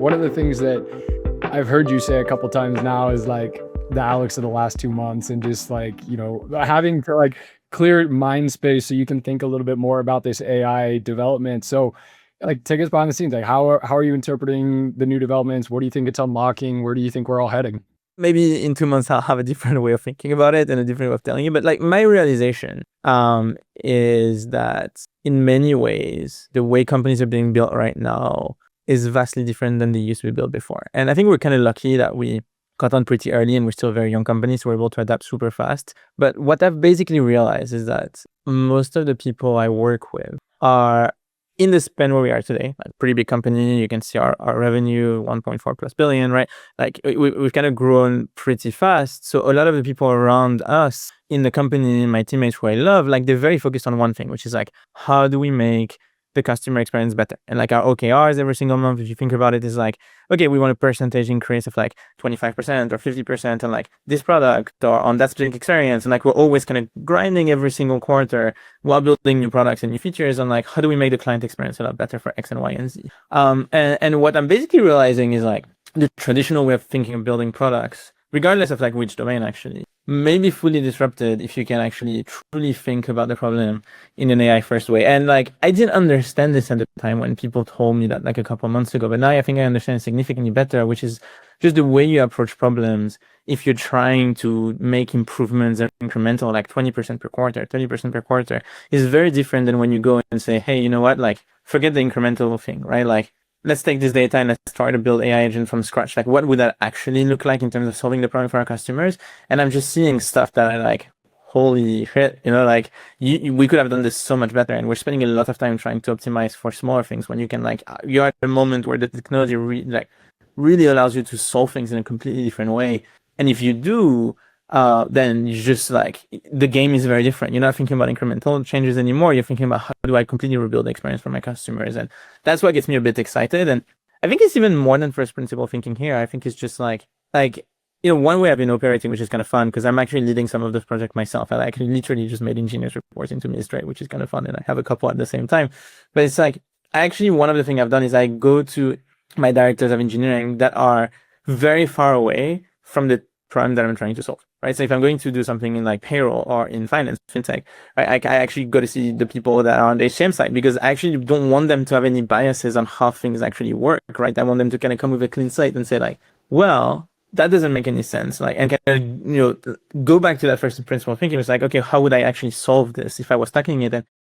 One of the things that I've heard you say a couple times now is like the Alex of the last 2 months and just like, having to like clear mind space so you can think a little bit more about this AI development. So like take us behind the scenes. Like how are you interpreting the new developments? What do you think it's unlocking? Where do you think we're all heading? Maybe in 2 months I'll have a different way of thinking about it and a different way of telling you. But like my realization is that in many ways, the way companies are being built right now is vastly different than they used to be built before. And I think we're kind of lucky that we got on pretty early and we're still a very young company, so we're able to adapt super fast. But what I've basically realized is that most of the people I work with are in the span where we are today, like pretty big company. You can see our revenue, 1.4 plus billion, right? Like we've kind of grown pretty fast. So a lot of the people around us in the company, my teammates who I love, like they're very focused on one thing, which is like, how do we make the customer experience better? And like our OKRs every single month, if you think about it, is like, okay, we want a percentage increase of like 25% or 50% on like this product or on that specific experience. And like we're always kind of grinding every single quarter while building new products and new features on like, how do we make the client experience a lot better for X and Y and Z? And what I'm basically realizing is like the traditional way of thinking of building products, regardless of like which domain actually, may be fully disrupted if you can actually truly think about the problem in an AI first way. And like I didn't understand this at the time when people told me that like a couple of months ago, but now I think I understand significantly better, which is just the way you approach problems. If you're trying to make improvements that are incremental, like 20% per quarter, 30% per quarter, is very different than when you go and say, hey, you know what, like forget the incremental thing, right? Like let's take this data and let's try to build AI agent from scratch. Like what would that actually look like in terms of solving the problem for our customers? And I'm just seeing stuff that I like, holy shit, like we could have done this so much better. And we're spending a lot of time trying to optimize for smaller things when you can like, you're at a moment where the technology really allows you to solve things in a completely different way. And if you do, then you just like the game is very different. You're not thinking about incremental changes anymore. You're thinking about how do I completely rebuild the experience for my customers, and that's what gets me a bit excited. And I think it's even more than first principle thinking here. I think it's just like one way I've been operating, which is kind of fun because I'm actually leading some of this project myself. I actually literally just made engineers reporting to me straight, which is kind of fun, and I have a couple at the same time. But it's like one of the things I've done is I go to my directors of engineering that are very far away from the problem that I'm trying to solve. Right. So if I'm going to do something in like payroll or in finance, fintech, right, I actually go to see the people that are on the HCM side because I actually don't want them to have any biases on how things actually work. Right. I want them to kind of come with a clean slate and say like, well, that doesn't make any sense. Like, and kind of, go back to that first principle thinking. It's like, okay, how would I actually solve this if I was stuck in it? And